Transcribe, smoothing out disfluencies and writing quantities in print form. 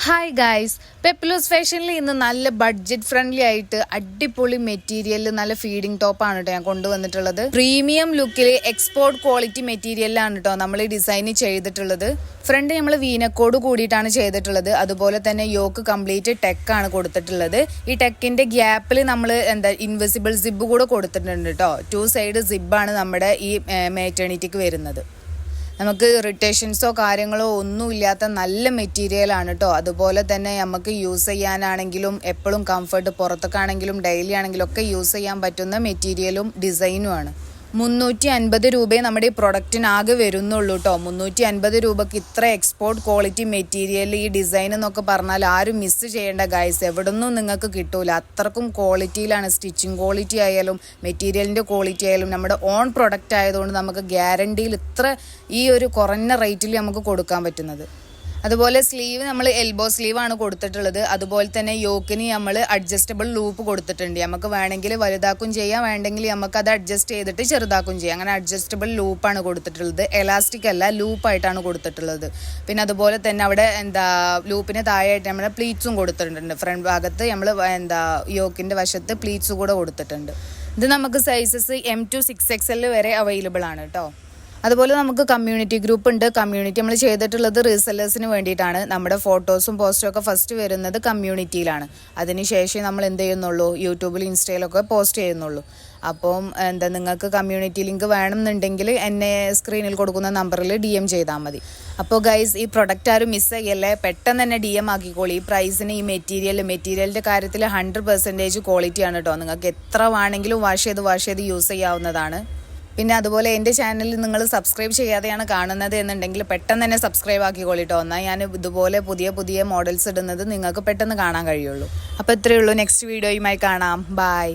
Hi guys, പെപ്ലോസ് ഫാഷനിൽ ഇന്ന് നല്ല ബഡ്ജറ്റ് ഫ്രണ്ട്ലി ആയിട്ട് അടിപൊളി മെറ്റീരിയലിൽ നല്ല ഫീഡിംഗ് ടോപ്പാണ് കേട്ടോ ഞാൻ കൊണ്ടുവന്നിട്ടുള്ളത്. പ്രീമിയം ലുക്കിൽ എക്സ്പോർട്ട് ക്വാളിറ്റി മെറ്റീരിയലാണ് കേട്ടോ നമ്മൾ ഈ ഡിസൈൻ ചെയ്തിട്ടുള്ളത്. ഫ്രണ്ട് നമ്മൾ വീനക്കോട് കൂടിയിട്ടാണ് ചെയ്തിട്ടുള്ളത്. അതുപോലെ തന്നെ യോക്ക് കംപ്ലീറ്റ് ടെക്കാണ് കൊടുത്തിട്ടുള്ളത്. ഈ ടെക്കിന്റെ ഗ്യാപ്പിൽ നമ്മൾ ഇൻവിസിബിൾ സിബ് കൂടെ കൊടുത്തിട്ടുണ്ട് കേട്ടോ. 2 സൈഡ് സിബാണ് നമ്മുടെ ഈ മേറ്റേണിറ്റിക്ക് വരുന്നത്. നമുക്ക് ഇറിറ്റേഷൻസോ കാര്യങ്ങളോ ഒന്നുമില്ലാത്ത നല്ല മെറ്റീരിയലാണ് കേട്ടോ. അതുപോലെ തന്നെ നമുക്ക് യൂസ് ചെയ്യാനാണെങ്കിലും എപ്പോഴും കംഫർട്ട്, പുറത്തൊക്കെയാണെങ്കിലും ഡെയിലി ആണെങ്കിലും ഒക്കെ യൂസ് ചെയ്യാൻ പറ്റുന്ന മെറ്റീരിയലും ഡിസൈനുമാണ്. 350 രൂപയെ നമ്മുടെ ഈ പ്രൊഡക്റ്റിനാകെ വരുന്നുള്ളൂ കേട്ടോ. 350 രൂപക്ക് ഇത്ര എക്സ്പോർട്ട് ക്വാളിറ്റി മെറ്റീരിയൽ, ഈ ഡിസൈൻ എന്നൊക്കെ പറഞ്ഞാൽ ആരും മിസ് ചെയ്യേണ്ട ഗൈസ്. എവിടൊന്നും നിങ്ങൾക്ക് കിട്ടൂല. അത്രക്കും ക്വാളിറ്റിയിലാണ്. സ്റ്റിച്ചിങ് ക്വാളിറ്റി ആയാലും മെറ്റീരിയലിൻ്റെ ക്വാളിറ്റി ആയാലും നമ്മുടെ ഓൺ പ്രൊഡക്റ്റ് ആയതുകൊണ്ട് നമുക്ക് ഗ്യാരണ്ടിയിൽ ഇത്ര ഈ ഒരു കുറഞ്ഞ റേറ്റിൽ നമുക്ക് കൊടുക്കാൻ പറ്റുന്നത്. അതുപോലെ സ്ലീവ് നമ്മൾ എൽബോ സ്ലീവാണ് കൊടുത്തിട്ടുള്ളത്. അതുപോലെ തന്നെ യോക്കിന് നമ്മൾ അഡ്ജസ്റ്റബിൾ ലൂപ്പ് കൊടുത്തിട്ടുണ്ട്. നമുക്ക് വേണമെങ്കിൽ വലുതാക്കും ചെയ്യാം, വേണമെങ്കിൽ നമുക്ക് അത് അഡ്ജസ്റ്റ് ചെയ്തിട്ട് ചെറുതാക്കും ചെയ്യാം. അങ്ങനെ അഡ്ജസ്റ്റബിൾ ലൂപ്പാണ് കൊടുത്തിട്ടുള്ളത്. എലാസ്റ്റിക് അല്ല, ലൂപ്പായിട്ടാണ് കൊടുത്തിട്ടുള്ളത്. പിന്നെ അതുപോലെ തന്നെ അവിടെ ലൂപ്പിന് താഴെയായിട്ട് നമ്മൾ പ്ലീറ്റ്സും കൊടുത്തിട്ടുണ്ട്. ഫ്രണ്ട് ഭാഗത്ത് നമ്മൾ യോക്കിൻ്റെ വശത്ത് പ്ലീറ്റ്സ് കൂടെ കൊടുത്തിട്ടുണ്ട്. ഇത് നമുക്ക് സൈസസ് M to 6XL വരെ അവൈലബിൾ ആണ് കേട്ടോ. അതുപോലെ നമുക്ക് കമ്മ്യൂണിറ്റി ഗ്രൂപ്പ് ഉണ്ട്. കമ്മ്യൂണിറ്റി നമ്മൾ ചെയ്തിട്ടുള്ളത് റീസെല്ലേഴ്സിന് വേണ്ടിയിട്ടാണ്. നമ്മുടെ ഫോട്ടോസും പോസ്റ്റും ഒക്കെ ഫസ്റ്റ് വരുന്നത് കമ്മ്യൂണിറ്റിയിലാണ്. അതിനുശേഷം നമ്മൾ എന്ത് ചെയ്യുന്നുള്ളൂ, യൂട്യൂബിൽ ഇൻസ്റ്റയിലൊക്കെ പോസ്റ്റ് ചെയ്യുന്നുള്ളൂ. അപ്പം നിങ്ങൾക്ക് കമ്മ്യൂണിറ്റി ലിങ്ക് വേണമെന്നുണ്ടെങ്കിൽ എന്നെ സ്ക്രീനിൽ കൊടുക്കുന്ന നമ്പറിൽ DM ചെയ്താൽ മതി. അപ്പോൾ ഗൈസ്, ഈ പ്രൊഡക്റ്റ് ആരും മിസ് ചെയ്യല്ലേ, പെട്ടെന്ന് തന്നെ DM ആക്കിക്കോളി. ഈ പ്രൈസിന് ഈ മെറ്റീരിയലിൻ്റെ കാര്യത്തിൽ 100% ക്വാളിറ്റിയാണ് കേട്ടോ. നിങ്ങൾക്ക് എത്ര വേണമെങ്കിലും വാഷ് ചെയ്ത് യൂസ് ചെയ്യാവുന്നതാണ്. പിന്നെ അതുപോലെ എൻ്റെ ചാനലിൽ നിങ്ങൾ സബ്സ്ക്രൈബ് ചെയ്യാതെയാണ് കാണുന്നത് എന്നുണ്ടെങ്കിൽ പെട്ടെന്ന് തന്നെ സബ്സ്ക്രൈബ് ആക്കിക്കോളിട്ടോ. എന്നാൽ ഞാൻ ഇതുപോലെ പുതിയ മോഡൽസ് ഇടുന്നത് നിങ്ങൾക്ക് പെട്ടെന്ന് കാണാൻ കഴിയുള്ളൂ. അപ്പോൾ ഇത്രയേ ഉള്ളൂ. നെക്സ്റ്റ് വീഡിയോയുമായി കാണാം. ബൈ.